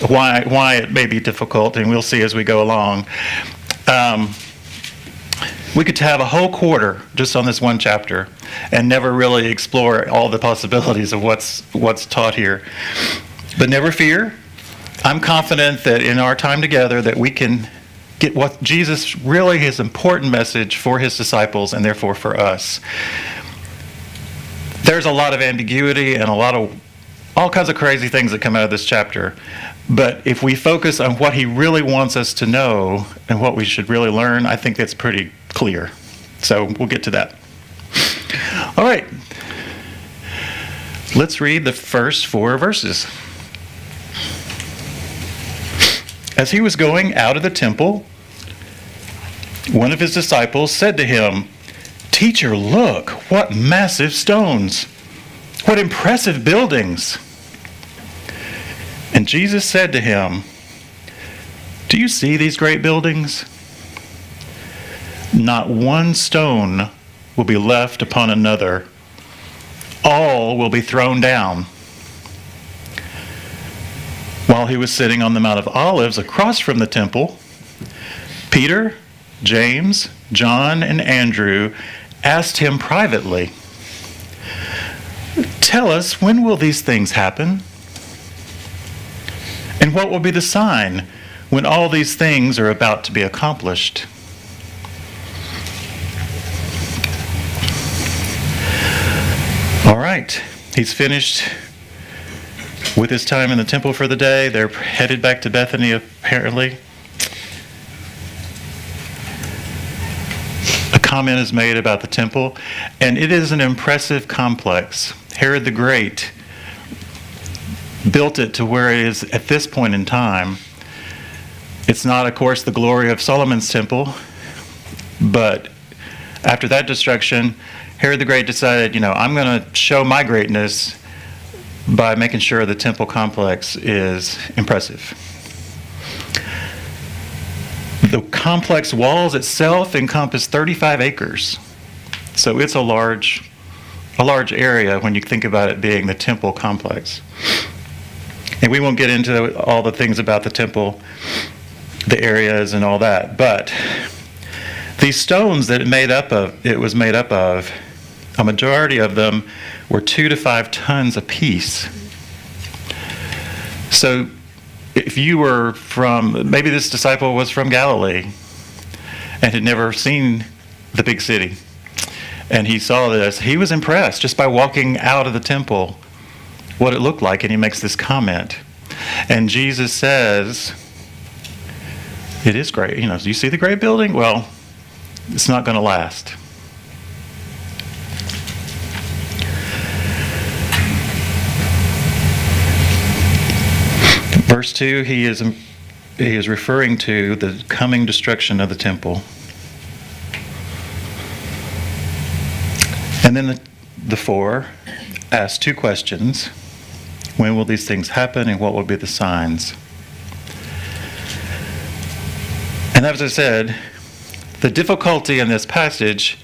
why it may be difficult, and we'll see as we go along. We could have a whole quarter just on this one chapter and never really explore all the possibilities of what's taught here. But never fear. I'm confident that in our time together that we can get what Jesus really his important message for his disciples and therefore for us. There's a lot of ambiguity and all kinds of crazy things that come out of this chapter. But if we focus on what he really wants us to know and what we should really learn, I think that's pretty clear. So we'll get to that. All right. Let's read the first 4 verses. As he was going out of the temple, one of his disciples said to him, "Teacher, look, what massive stones! What impressive buildings!" And Jesus said to him, "Do you see these great buildings? Not one stone will be left upon another. All will be thrown down." While he was sitting on the Mount of Olives across from the temple, Peter, James, John, and Andrew asked him privately, "Tell us, when will these things happen? And what will be the sign when all these things are about to be accomplished?" All right, he's finished with his time in the temple for the day. They're headed back to Bethany, apparently. A comment is made about the temple, and it is an impressive complex. Herod the Great built it to where it is at this point in time. It's not, of course, the glory of Solomon's temple, but after that destruction, Herod the Great decided, I'm going to show my greatness by making sure the temple complex is impressive. The complex walls itself encompass 35 acres. So it's a large area when you think about it being the temple complex. And we won't get into all the things about the temple, the areas and all that, but these stones that it was made up of, a majority of them were 2 to 5 tons apiece. So if you were maybe this disciple was from Galilee and had never seen the big city, and he saw this, he was impressed just by walking out of the temple, what it looked like, and he makes this comment. And Jesus says, "It is great. Do you see the great building? Well, it's not going to last." Verse 2, he is referring to the coming destruction of the temple. And then the 4 ask 2 questions. When will these things happen, and what will be the signs? And as I said, the difficulty in this passage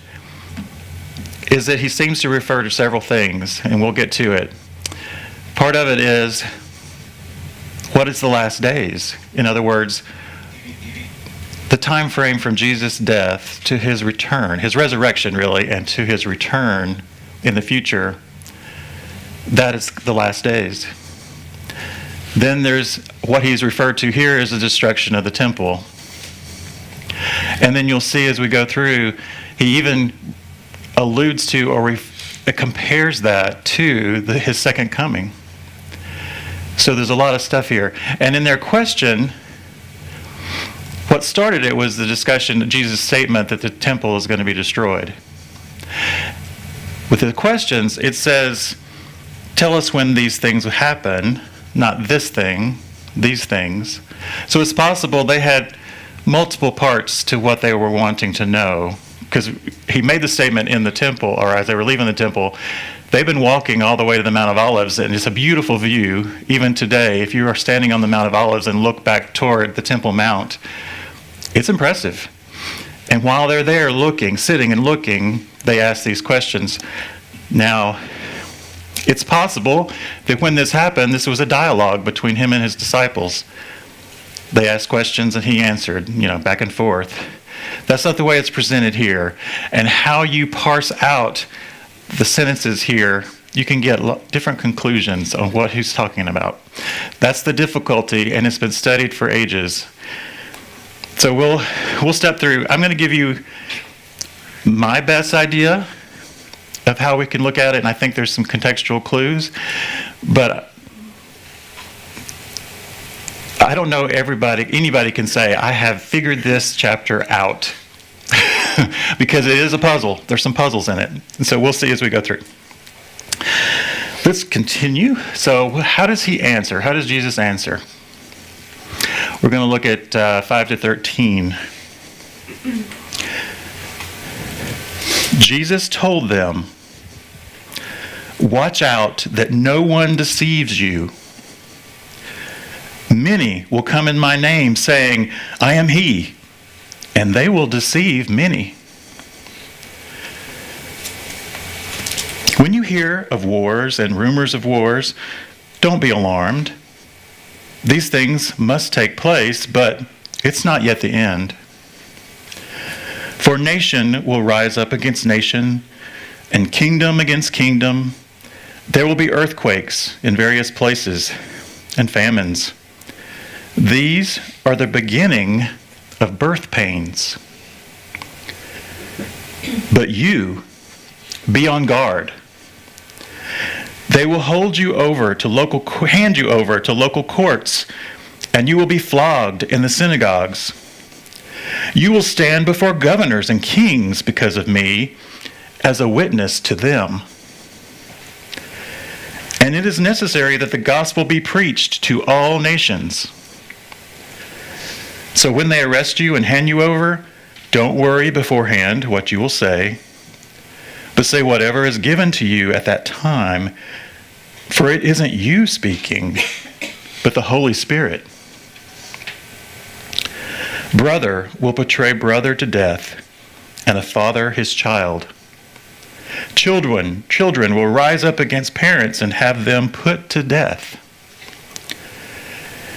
is that he seems to refer to several things, and we'll get to it. Part of it is, what is the last days? In other words, the time frame from Jesus' death to his return, his resurrection really, and to his return in the future, that is the last days. Then there's what he's referred to here as the destruction of the temple. And then you'll see as we go through, he even alludes to or compares that to his second coming. So there's a lot of stuff here. And in their question, what started it was the discussion, Jesus' statement that the temple is going to be destroyed. With the questions, it says, "Tell us when these things will happen," not this thing, these things. So it's possible they had multiple parts to what they were wanting to know, because he made the statement in the temple, or as they were leaving the temple. They've been walking all the way to the Mount of Olives, and it's a beautiful view. Even today, if you are standing on the Mount of Olives and look back toward the Temple Mount, it's impressive. And while they're there looking, sitting and looking, they ask these questions. Now, It's possible that when this happened, this was a dialogue between him and his disciples. They asked questions and he answered, back and forth. That's not the way it's presented here. And how you parse out the sentences here, you can get different conclusions on what he's talking about. That's the difficulty, and it's been studied for ages. So we'll step through. I'm going to give you my best idea of how we can look at it, and I think there's some contextual clues. But I don't know anybody can say, I have figured this chapter out. Because it is a puzzle. There's some puzzles in it. And so we'll see as we go through. Let's continue. So how does he answer? How does Jesus answer? We're going to look at 5 to 13. Jesus told them, "Watch out that no one deceives you. Many will come in my name saying, 'I am he,' and they will deceive many. When you hear of wars and rumors of wars, don't be alarmed. These things must take place, but it's not yet the end. For nation will rise up against nation, and kingdom against kingdom. There will be earthquakes in various places, and famines. These are the beginning of birth pains. But you, be on guard. They will hand you over to local courts, and you will be flogged in the synagogues. You will stand before governors and kings because of me as a witness to them. And it is necessary that the gospel be preached to all nations. So when they arrest you and hand you over, don't worry beforehand what you will say, but say whatever is given to you at that time, for it isn't you speaking, but the Holy Spirit. Brother will betray brother to death, and a father his child. Children will rise up against parents and have them put to death.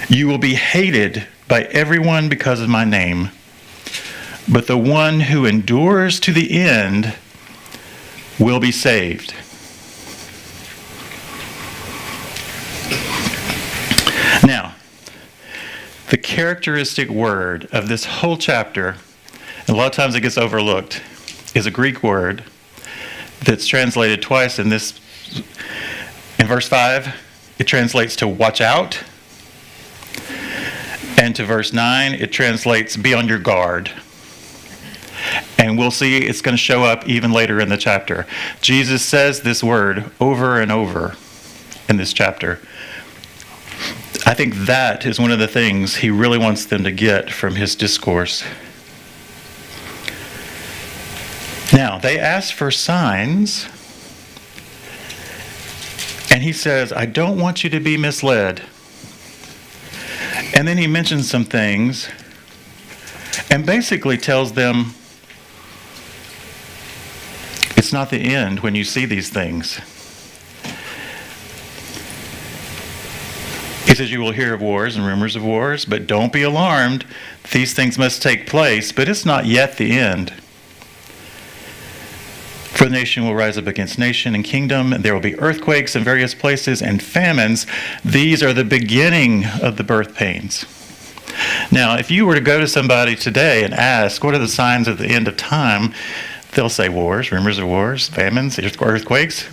You will be hated by everyone because of my name, but the one who endures to the end will be saved. Now, the characteristic word of this whole chapter, and a lot of times it gets overlooked, is a Greek word that's translated twice in this. In verse 5, it translates to watch out. And to verse 9, it translates be on your guard. And we'll see it's going to show up even later in the chapter. Jesus says this word over and over in this chapter. I think that is one of the things he really wants them to get from his discourse. Now, they ask for signs, and he says, I don't want you to be misled. And then he mentions some things and basically tells them it's not the end when you see these things. He says you will hear of wars and rumors of wars, but don't be alarmed. These things must take place, but it's not yet the end. For nation will rise up against nation and kingdom, and there will be earthquakes in various places and famines. These are the beginning of the birth pains. Now, if you were to go to somebody today and ask, what are the signs of the end of time? They'll say wars, rumors of wars, famines, earthquakes.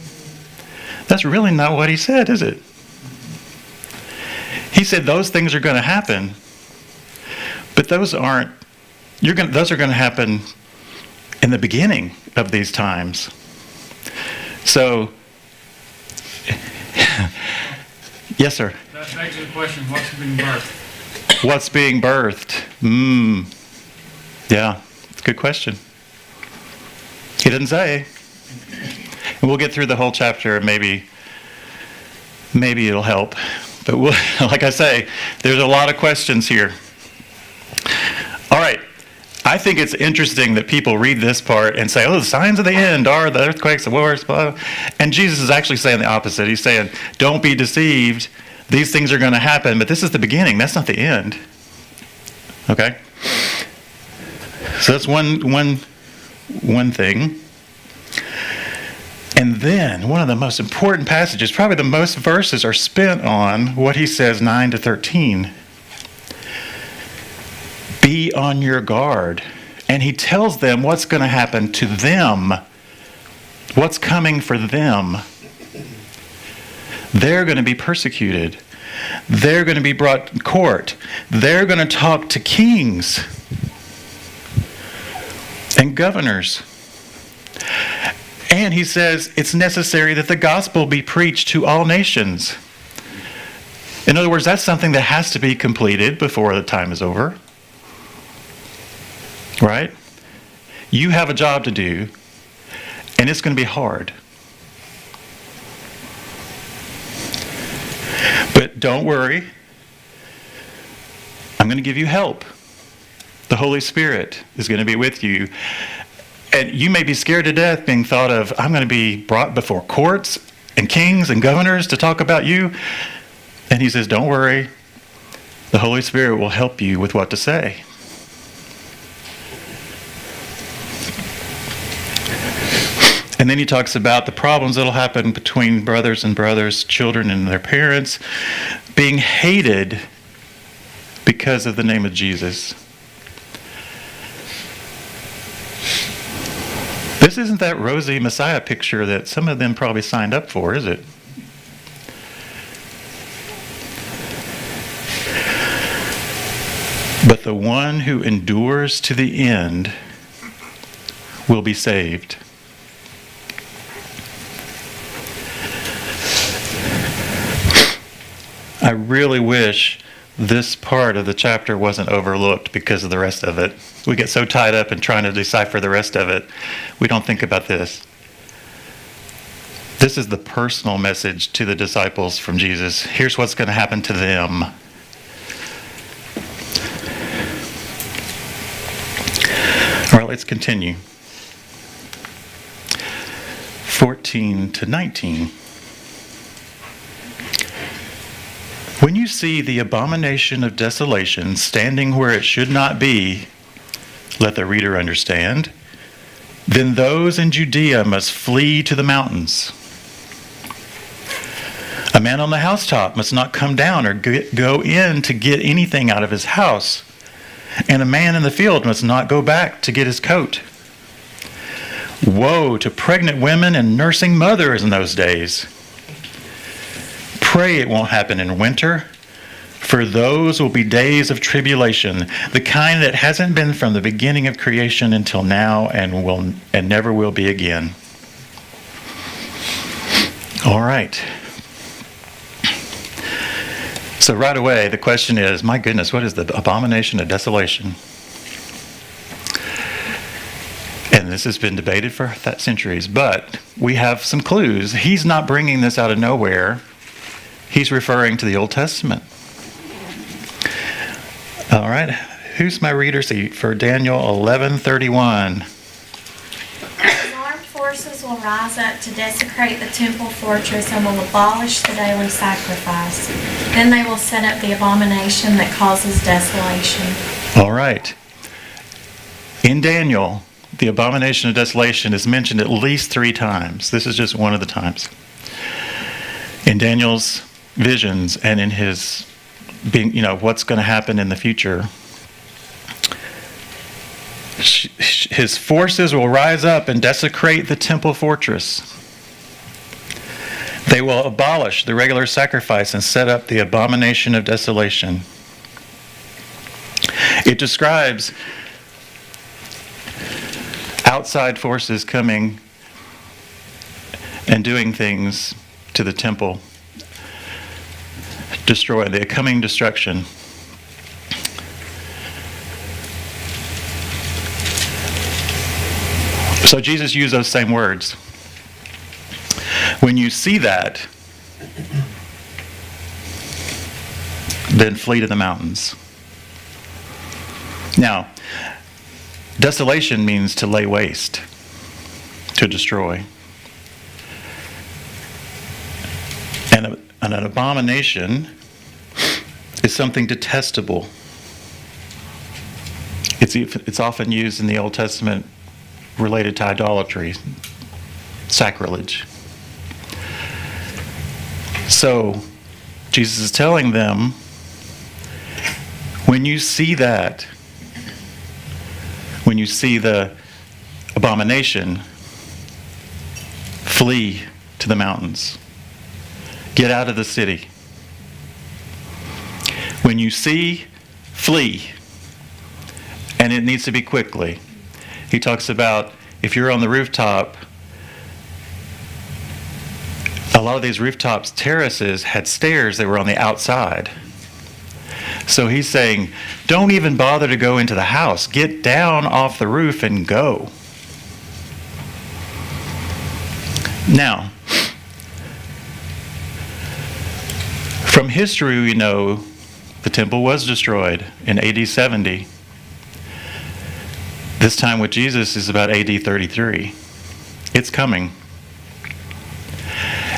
That's really not what he said, is it? He said those things are going to happen, but those are going to happen in the beginning of these times. So, yes, sir. That begs the question: what's being birthed? What's being birthed? Yeah, it's a good question. He didn't say. And we'll get through the whole chapter, and maybe it'll help. But like I say, there's a lot of questions here. All right. I think it's interesting that people read this part and say, oh, the signs of the end are the earthquakes, the wars, blah, blah. And Jesus is actually saying the opposite. He's saying, don't be deceived. These things are going to happen, but this is the beginning. That's not the end. Okay? So that's one thing. And then one of the most important passages, probably the most verses are spent on what he says 9 to 13. Be on your guard. And he tells them what's going to happen to them. What's coming for them. They're going to be persecuted. They're going to be brought to court. They're going to talk to kings and governors. And he says it's necessary that the gospel be preached to all nations. In other words, that's something that has to be completed before the time is over. Right? You have a job to do, and it's going to be hard. But don't worry. I'm going to give you help. The Holy Spirit is going to be with you. And you may be scared to death being thought of, I'm going to be brought before courts and kings and governors to talk about you. And he says, don't worry. The Holy Spirit will help you with what to say. And then he talks about the problems that will happen between brothers and brothers, children and their parents, being hated because of the name of Jesus. This isn't that rosy Messiah picture that some of them probably signed up for, is it? But the one who endures to the end will be saved. I really wish this part of the chapter wasn't overlooked because of the rest of it. We get so tied up in trying to decipher the rest of it, we don't think about this. This is the personal message to the disciples from Jesus. Here's what's going to happen to them. All right, let's continue. 14 to 19. When you see the abomination of desolation standing where it should not be, let the reader understand, then those in Judea must flee to the mountains. A man on the housetop must not come down or go in to get anything out of his house, and a man in the field must not go back to get his coat. Woe to pregnant women and nursing mothers in those days. Pray it won't happen in winter, for those will be days of tribulation, the kind that hasn't been from the beginning of creation until now and never will be again. All right. So right away, the question is, my goodness, what is the abomination of desolation? And this has been debated for centuries, but we have some clues. He's not bringing this out of nowhere. He's referring to the Old Testament. All right, who's my reader seat for Daniel 11:31? The armed forces will rise up to desecrate the temple fortress and will abolish the daily sacrifice. Then they will set up the abomination that causes desolation. All right. In Daniel, the abomination of desolation is mentioned at least 3 times. This is just one of the times. In Daniel's visions and in his being, what's going to happen in the future. His forces will rise up and desecrate the temple fortress. They will abolish the regular sacrifice and set up the abomination of desolation. It describes outside forces coming and doing things to the temple. Destroy the coming destruction. So Jesus used those same words. When you see that, then flee to the mountains. Now, Desolation means to lay waste, to destroy. And an abomination is something detestable. It's often used in the Old Testament related to idolatry, sacrilege. So, Jesus is telling them, when you see that, when you see the abomination, flee to the mountains. Get out of the city. When you see, flee. And it needs to be quickly. He talks about if you're on the rooftop, a lot of these rooftops, terraces, had stairs that were on the outside. So he's saying, don't even bother to go into the house. Get down off the roof and go. Now, from history we know the temple was destroyed in AD 70. This time with Jesus is about AD 33. It's coming.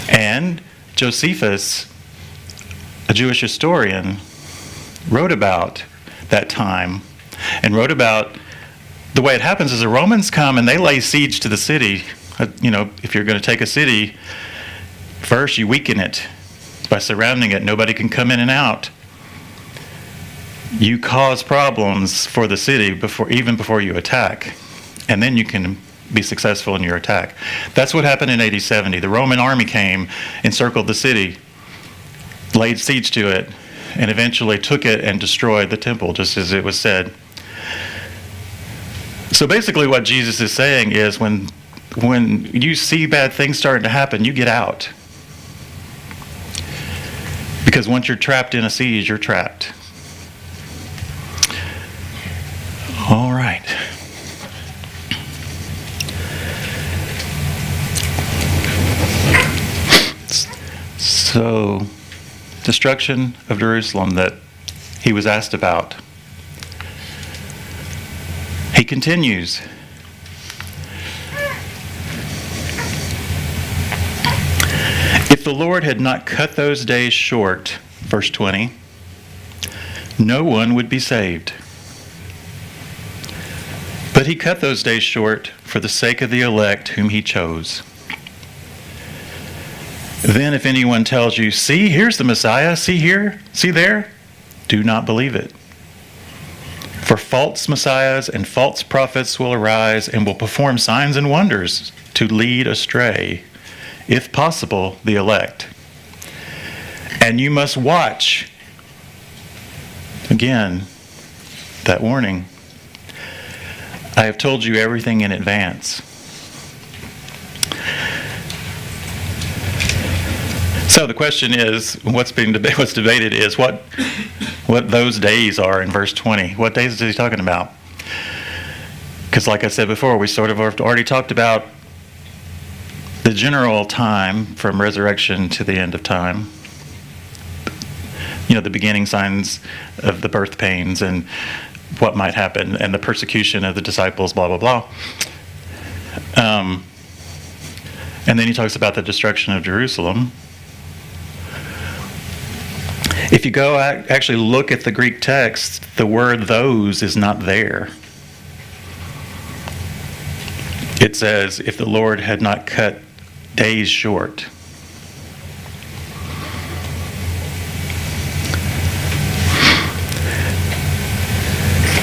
And Josephus, a Jewish historian, wrote about that time and wrote about the way it happens is the Romans come and they lay siege to the city. If you're going to take a city, first you weaken it by surrounding it. Nobody can come in and out. You cause problems for the city even before you attack, and then you can be successful in your attack. That's what happened in AD 70. The Roman army came, encircled the city, laid siege to it, and eventually took it and destroyed the temple, just as it was said. So basically what Jesus is saying is when you see bad things starting to happen, you get out. Because once you're trapped in a siege, you're trapped. All right. So, destruction of Jerusalem that he was asked about. He continues. If the Lord had not cut those days short, verse 20, no one would be saved. But he cut those days short for the sake of the elect whom he chose. Then if anyone tells you, see, here's the Messiah, see here, see there, do not believe it. For false messiahs and false prophets will arise and will perform signs and wonders to lead astray, if possible, the elect. And you must watch. Again, that warning. I have told you everything in advance. So the question is, what's debated is what those days are in verse 20. What days is he talking about? Because like I said before, we sort of already talked about the general time from resurrection to the end of time. The beginning signs of the birth pains and what might happen and the persecution of the disciples, blah, blah, blah. And then he talks about the destruction of Jerusalem. If you go actually look at the Greek text, the word those is not there. It says, if the Lord had not cut days short.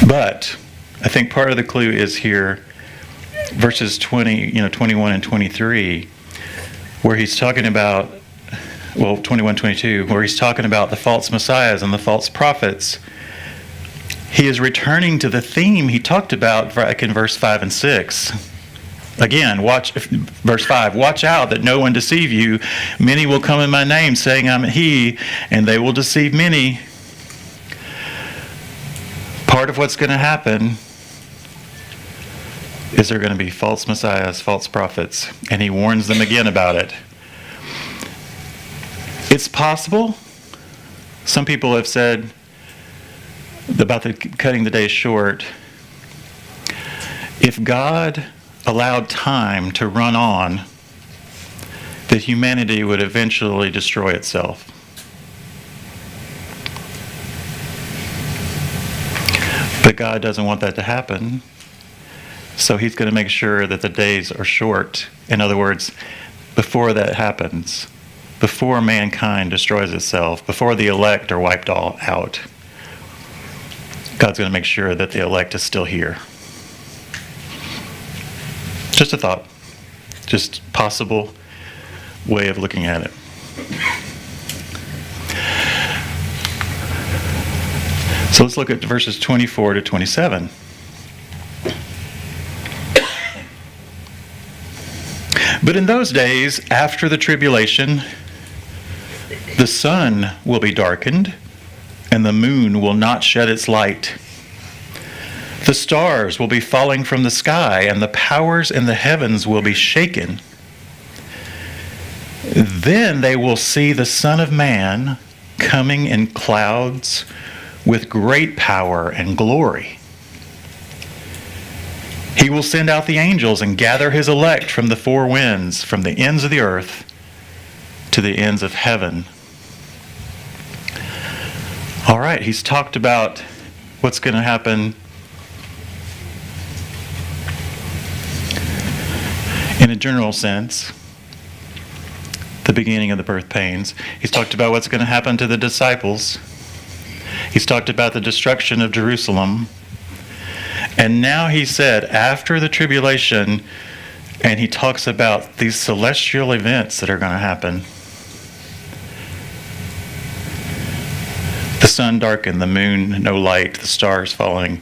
But I think part of the clue is here, verses 21 and 23, where he's talking about, 21, 22, where he's talking about the false messiahs and the false prophets. He is returning to the theme he talked about back in verse 5 and 6. Again, verse 5, watch out that no one deceive you. Many will come in my name, saying I'm he, and they will deceive many. Part of what's going to happen is there going to be false messiahs, false prophets, and he warns them again about it. It's possible. Some people have said about cutting the days short. If God allowed time to run on, that humanity would eventually destroy itself. But God doesn't want that to happen, so he's going to make sure that the days are short. In other words, before that happens, before mankind destroys itself, before the elect are wiped all out, God's going to make sure that the elect is still here. Just a thought. Just possible way of looking at it. So let's look at verses 24 to 27. But in those days, after the tribulation, the sun will be darkened, and the moon will not shed its light. The stars will be falling from the sky, and the powers in the heavens will be shaken. Then they will see the Son of Man coming in clouds with great power and glory. He will send out the angels and gather his elect from the four winds, from the ends of the earth to the ends of heaven. All right, he's talked about what's going to happen in a general sense, the beginning of the birth pains. He's talked about what's going to happen to the disciples. He's talked about the destruction of Jerusalem. And now he said, after the tribulation, and he talks about these celestial events that are going to happen. The sun darkened, the moon no light, the stars falling.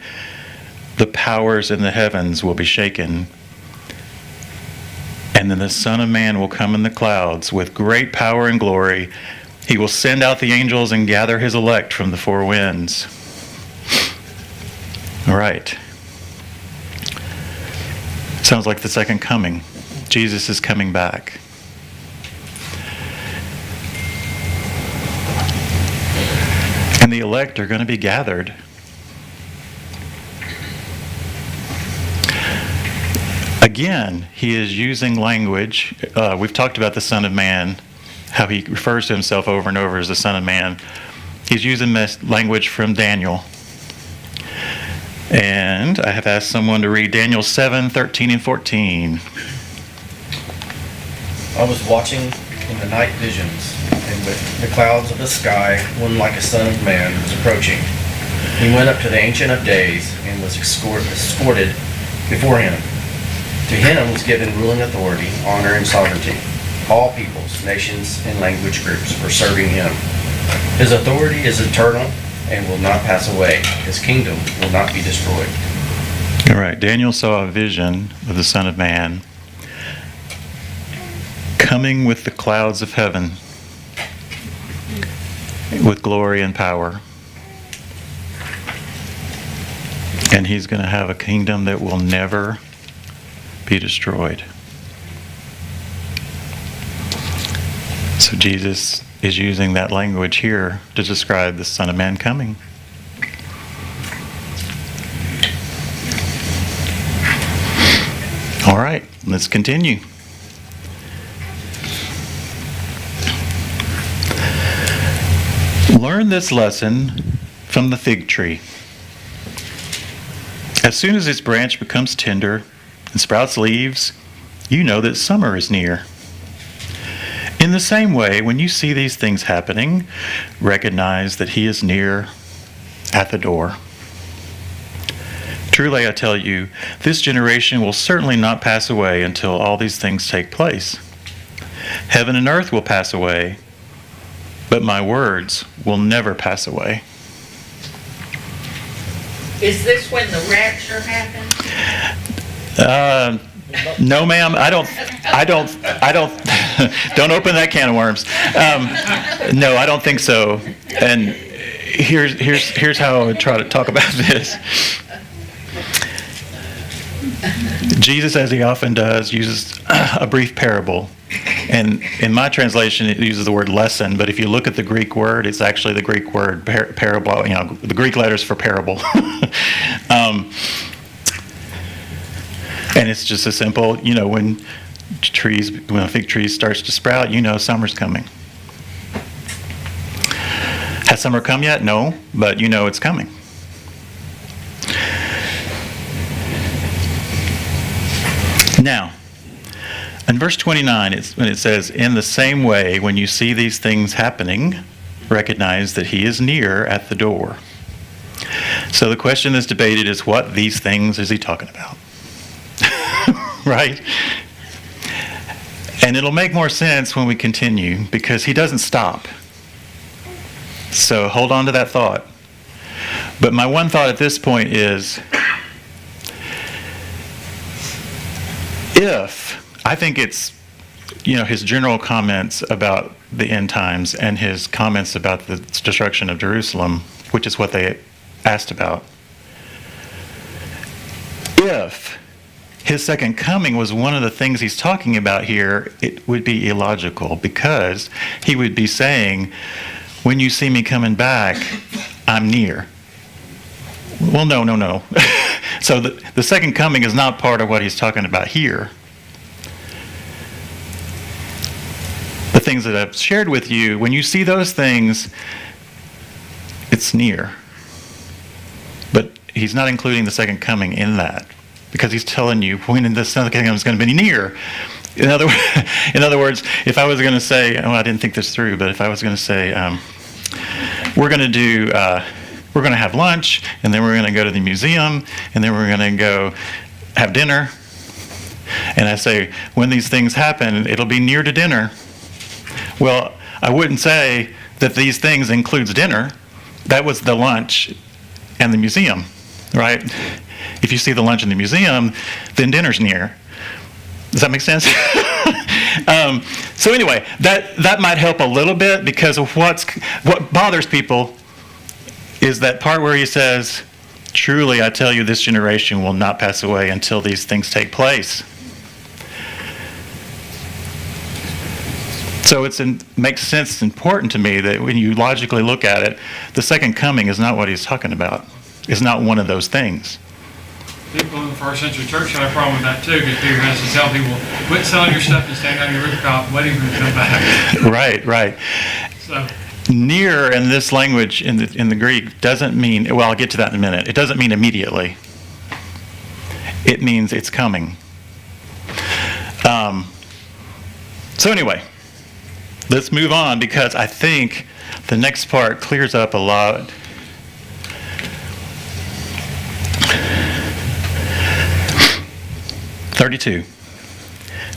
The powers in the heavens will be shaken. And then the Son of Man will come in the clouds with great power and glory. He will send out the angels and gather his elect from the four winds. All right. Sounds like the second coming. Jesus is coming back. And the elect are going to be gathered. Again, he is using language. We've talked about the Son of Man, how he refers to himself over and over as the Son of Man. He's using this language from Daniel. And I have asked someone to read Daniel 7, 13 and 14. I was watching in the night visions, and with the clouds of the sky, one like a son of man was approaching. He went up to the Ancient of Days and was escorted before him. To him was given ruling authority, honor, and sovereignty. All peoples, nations, and language groups were serving him. His authority is eternal and will not pass away. His kingdom will not be destroyed. All right, Daniel saw a vision of the Son of Man coming with the clouds of heaven with glory and power. And he's going to have a kingdom that will never be destroyed. So Jesus is using that language here to describe the Son of Man coming. All right, let's continue. Learn this lesson from the fig tree. As soon as its branch becomes tender and sprouts leaves, you know that summer is near. In the same way, when you see these things happening, recognize that he is near at the door. Truly, I tell you, this generation will certainly not pass away until all these things take place. Heaven and earth will pass away, but my words will never pass away. Is this when the rapture happens? No, ma'am. I don't. Don't open that can of worms. No, I don't think so. And here's how I would try to talk about this. Jesus, as he often does, uses a brief parable. And in my translation, it uses the word lesson. But if you look at the Greek word, it's actually the Greek word parable. You know, the Greek letters for parable. And it's just a simple, when a fig tree starts to sprout, summer's coming. Has summer come yet? No, but it's coming. Now, in verse 29, when it says, "In the same way, when you see these things happening, recognize that he is near at the door." So the question that's debated is, what these things is he talking about? Right? And it'll make more sense when we continue, because he doesn't stop. So hold on to that thought. But my one thought at this point is, I think it's, his general comments about the end times and his comments about the destruction of Jerusalem, which is what they asked about. If his second coming was one of the things he's talking about here, it would be illogical, because he would be saying, when you see me coming back, I'm near. Well, no. So the second coming is not part of what he's talking about here. The things that I've shared with you, when you see those things, it's near. But he's not including the second coming in that, because he's telling you when the second coming is going to be near. In other words, if I was going to say, I didn't think this through, but if I was going to say, we're going to have lunch, and then we're going to go to the museum, and then we're going to go have dinner, and I say, when these things happen, it'll be near to dinner. Well, I wouldn't say that these things includes dinner. That was the lunch and the museum, right? If you see the lunch in the museum, then dinner's near. Does that make sense? So anyway, that might help a little bit, because of what bothers people is that part where he says, "Truly I tell you, this generation will not pass away until these things take place." So it makes sense, it's important to me that when you logically look at it, the second coming is not what he's talking about. It's not one of those things. People in the first century church had a problem with that too, because Peter has to tell people, quit selling your stuff and stand on your rooftop waiting for him to come back. Right. So, near in this language, in the Greek, doesn't mean, well, I'll get to that in a minute. It doesn't mean immediately. It means it's coming. So anyway, let's move on, because I think the next part clears up a lot. (32)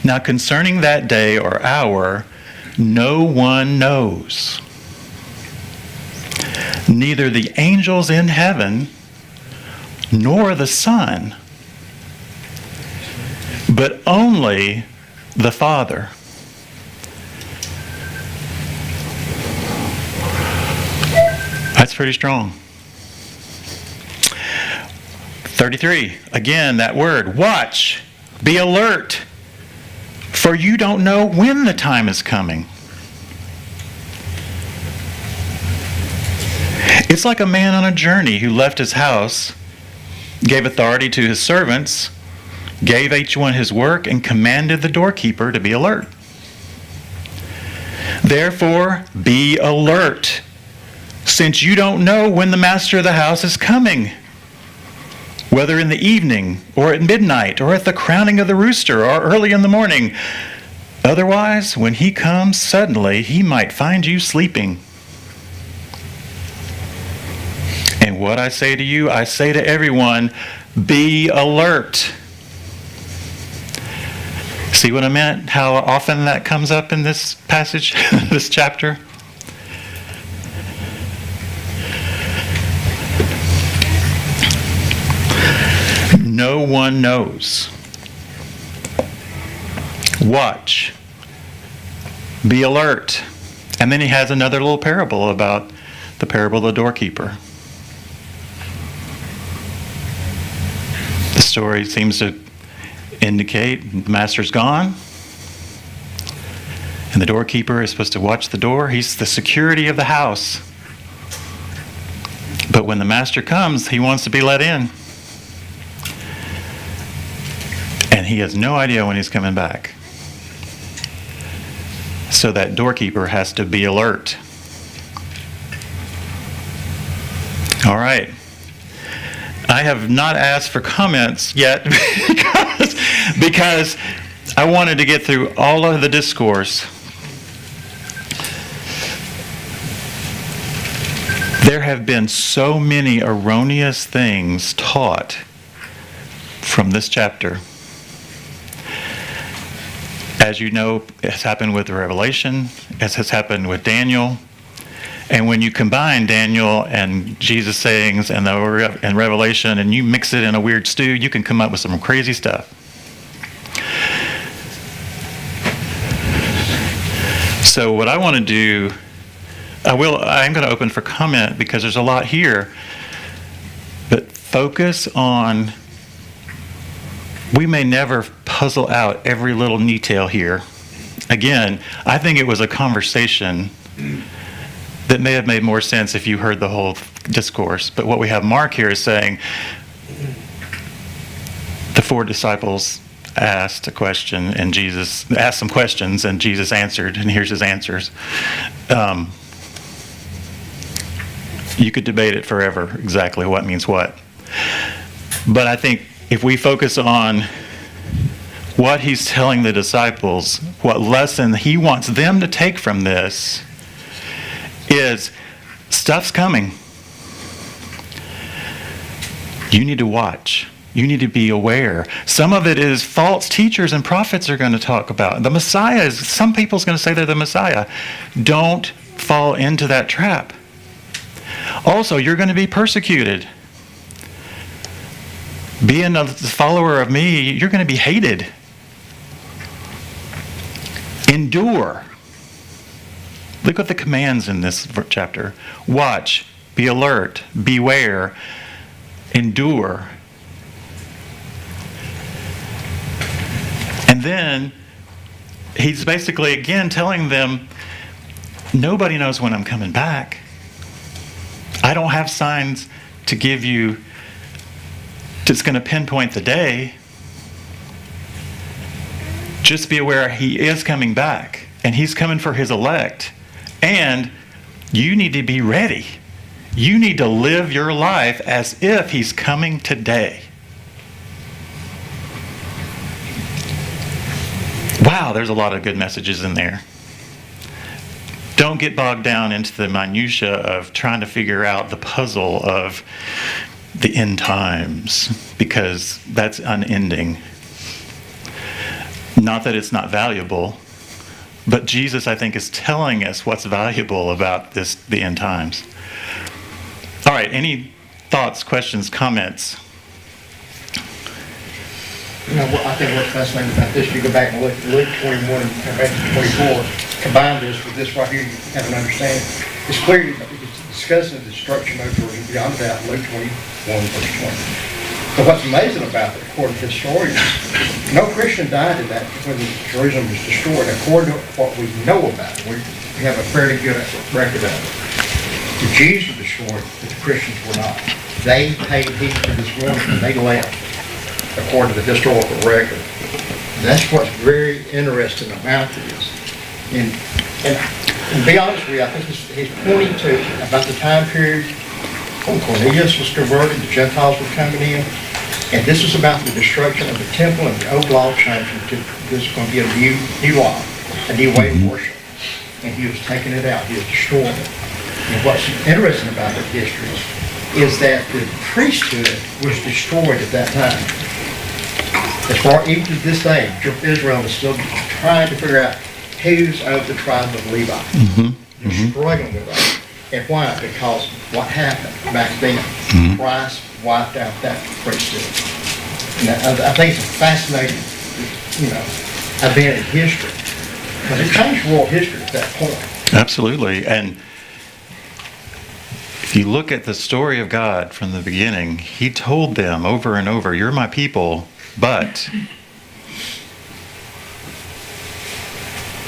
Now concerning that day or hour, no one knows, neither the angels in heaven nor the Son, but only the Father. That's pretty strong. 33, again, that word, watch, be alert, for you don't know when the time is coming. It's like a man on a journey who left his house, gave authority to his servants, gave each one his work, and commanded the doorkeeper to be alert. Therefore, be alert, since you don't know when the master of the house is coming, whether in the evening or at midnight or at the crowing of the rooster or early in the morning. Otherwise, when he comes suddenly, he might find you sleeping. And what I say to you, I say to everyone, be alert. See what I meant? How often that comes up in this passage, this chapter? No one knows. Watch. Be alert. And then he has another little parable about the parable of the doorkeeper. The story seems to indicate the master's gone, and the doorkeeper is supposed to watch the door. He's the security of the house. But when the master comes, he wants to be let in. and he has no idea when he's coming back. So that doorkeeper has to be alert. All right. I have not asked for comments yet because I wanted to get through all of the discourse. There have been so many erroneous things taught from this chapter. As you know, it has happened with Revelation, as has happened with Daniel. And when you combine Daniel and Jesus' sayings and Revelation, and you mix it in a weird stew, you can come up with some crazy stuff. So what I want to do, I'm going to open for comment because there's a lot here. But focus on, we may never puzzle out every little detail here. Again, I think it was a conversation that may have made more sense if you heard the whole discourse. But what we have Mark here is saying, the 4 disciples asked a question, and Jesus asked some questions, and Jesus answered, and here's his answers. You could debate it forever, exactly what means what. But I think if we focus on what he's telling the disciples, what lesson he wants them to take from this, is stuff's coming. You need to watch. You need to be aware. Some of it is false teachers and prophets are going to talk about. The Messiah is, some people's going to say they're the Messiah. Don't fall into that trap. Also, you're going to be persecuted. Being a follower of me, you're going to be hated. Endure. Look at the commands in this chapter. Watch, be alert, beware, endure. And then he's basically again telling them, nobody knows when I'm coming back. I don't have signs to give you that's going to pinpoint the day. Just be aware he is coming back, and he's coming for his elect. And you need to be ready. You need to live your life as if he's coming today. Wow, there's a lot of good messages in there. Don't get bogged down into the minutia of trying to figure out the puzzle of the end times, because that's unending. Not that it's not valuable, but Jesus, I think, is telling us what's valuable about the end times. All right, any thoughts, questions, comments? You know, I think what's fascinating about this, you go back and look at Luke 21 and come back to 24, combine this with this right here, you have an understanding. It's clear, it's discussing the destruction of Jerusalem beyond that, Luke 21, verse 20. But what's amazing about it, according to historians, no Christian died in that when Jerusalem was destroyed. According to what we know about it, we have a fairly good record of it. The Jews were destroyed, but the Christians were not. They paid heed to this warning and they left, according to the historical record. And that's what's very interesting about this. And to be honest with you, I think he's pointing to about the time period when Cornelius was converted, the Gentiles were coming in, and this is about the destruction of the temple and the old law changing to this is going to be a new law, a new way of worship. And he was taking it out, he was destroying it. And what's interesting about the history is that the priesthood was destroyed at that time. As far even to this day, Israel is still trying to figure out who's of the tribe of Levi. They're struggling with that. And why? Because what happened back then, Christ wiped out that priesthood. And I think it's a fascinating, event in history. Because it changed world history at that point. Absolutely. And if you look at the story of God from the beginning, he told them over and over, you're my people, but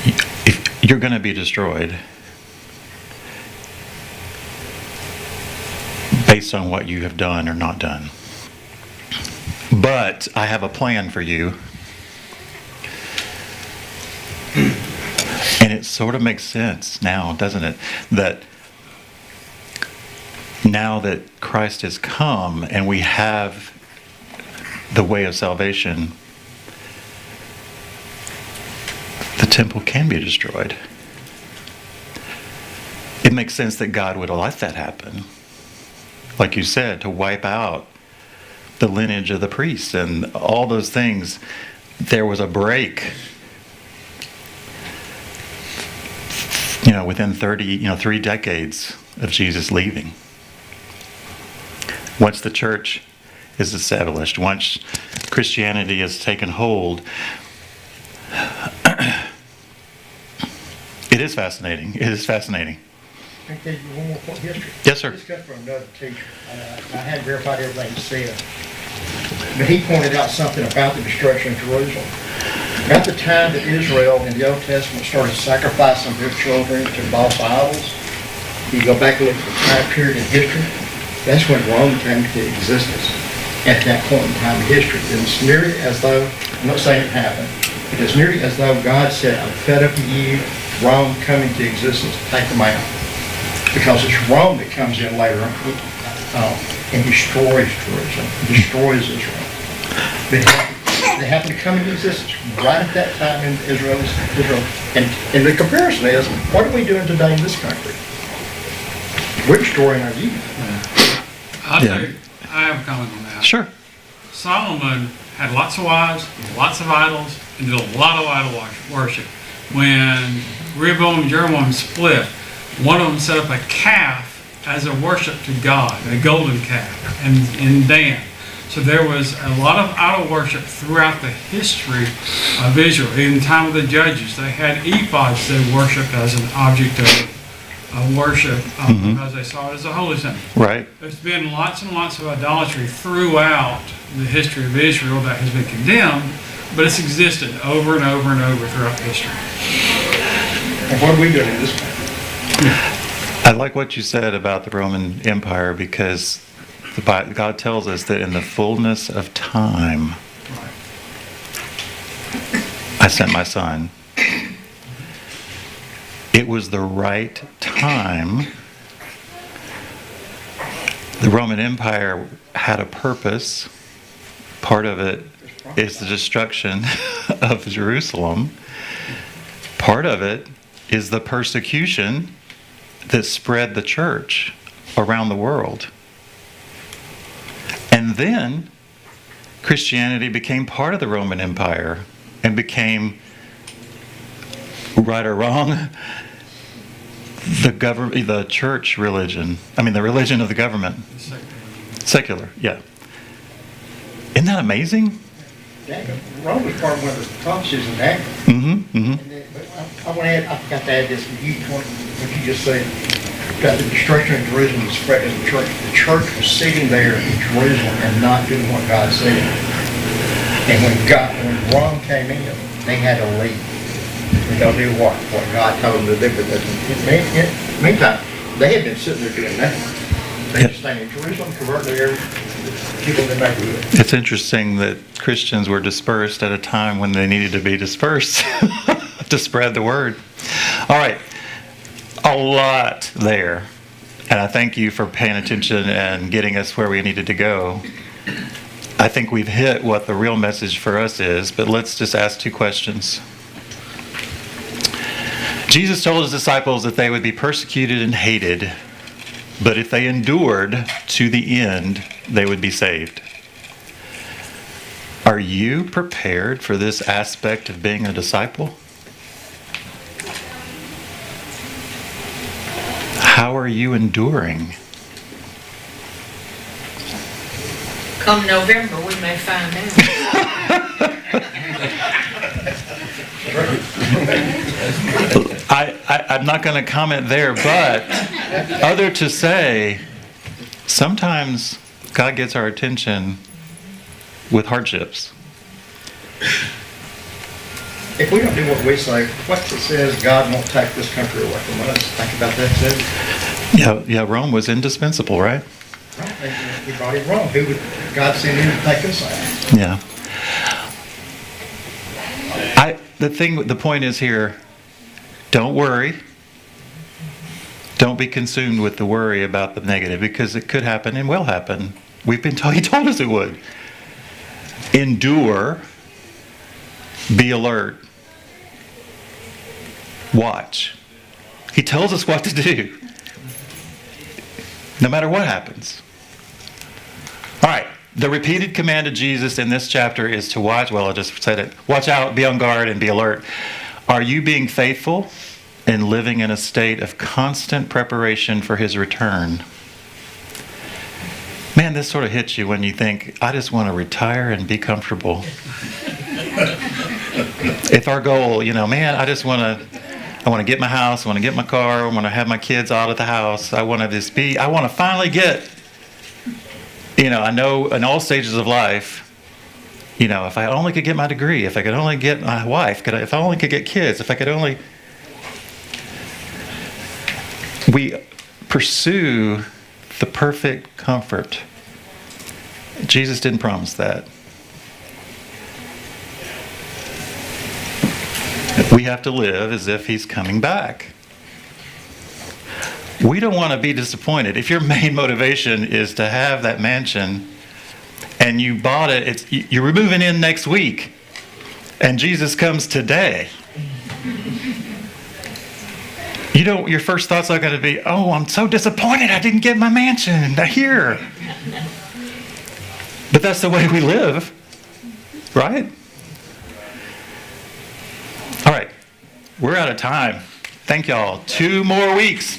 if you're going to be destroyed based on what you have done or not done. But I have a plan for you. it sort of makes sense now, doesn't it? That now that Christ has come and we have the way of salvation, the temple can be destroyed. It makes sense that God would let that happen. Like you said, to wipe out the lineage of the priests and all those things. There was a break, within 3 decades of Jesus leaving. Once the church is established, once Christianity has taken hold, it is fascinating. It is fascinating. Can I tell you one more point of history? Yes, sir. This comes from another teacher. I hadn't verified everything he said. But he pointed out something about the destruction of Jerusalem. About the time that Israel in the Old Testament started sacrificing their children to false idols, you go back and look at the time period in history, that's when Rome came to existence at that point in time in history. And it's nearly as though, I'm not saying it happened, but it's nearly as though God said, I'm fed up with you, Rome coming to existence, take them out. Because it's Rome that comes in later and destroys Jerusalem, destroys Israel. They happen to come into existence right at that time in Israel. And the comparison is, what are we doing today in this country? We're destroying our youth. I have a comment on that. Sure. Solomon had lots of wives, lots of idols, and did a lot of idol worship. When Rehoboam and Jeroboam split, one of them set up a calf as a worship to God, a golden calf, in Dan. So there was a lot of idol worship throughout the history of Israel. In the time of the judges, they had ephods they worshipped as an object of worship because they saw it as a holy thing. Right. There's been lots and lots of idolatry throughout the history of Israel that has been condemned, but it's existed over and over and over throughout history. And what are we doing in this country? I like what you said about the Roman Empire because God tells us that in the fullness of time, I sent my son. It was the right time. The Roman Empire had a purpose. Part of it is the destruction of Jerusalem. Part of it is the persecution that spread the church around the world. And then Christianity became part of the Roman Empire and became, right or wrong, the church religion. The religion of the government. Secular, yeah. Isn't that amazing? Daniel. Rome was part of one of the prophecies in Daniel. I want to add, I forgot to add this, what you just said, about the destruction of Jerusalem and spread of the church. The church was sitting there in Jerusalem and not doing what God said. And when Rome came in, they had to leave. Because they what God told them to do. But in the meantime, they had been sitting there doing nothing. They just stayed in Jerusalem, converting their people in the neighborhood. It's interesting that Christians were dispersed at a time when they needed to be dispersed to spread the word. All right, a lot there. And I thank you for paying attention and getting us where we needed to go. I think we've hit what the real message for us is, but let's just ask 2 questions. Jesus told his disciples that they would be persecuted and hated, but if they endured to the end, they would be saved. Are you prepared for this aspect of being a disciple? How are you enduring? Come November, we may find I'm not going to comment there, but other to say, sometimes God gets our attention with hardships. If we don't do what we say, what's it says God won't take this country away from us? Think about that too. Yeah, Rome was indispensable, right? Right. He brought it wrong. Who would God send him to take us out? Yeah. The point is here, Don't worry. Don't be consumed with the worry about the negative, because it could happen and will happen. We've been told, he told us it would. Endure. Be alert. Watch. He tells us what to do, no matter what happens. All right. The repeated command of Jesus in this chapter is to watch. Well, I just said it. Watch out, be on guard, and be alert. Are you being faithful and living in a state of constant preparation for his return? Man, this sort of hits you when you think, I just want to retire and be comfortable. If our goal, man, I want to get my house, I want to get my car, I want to have my kids out of the house, I want to finally get, I know in all stages of life, if I only could get my degree, if I could only get my wife, if I only could get kids, if I could only... We pursue the perfect comfort. Jesus didn't promise that. We have to live as if he's coming back. We don't want to be disappointed. If your main motivation is to have that mansion and you bought it, you're moving in next week and Jesus comes today. Your first thought's not going to be, oh, I'm so disappointed I didn't get my mansion here. But that's the way we live, right? All right, we're out of time. Thank y'all. 2 more weeks.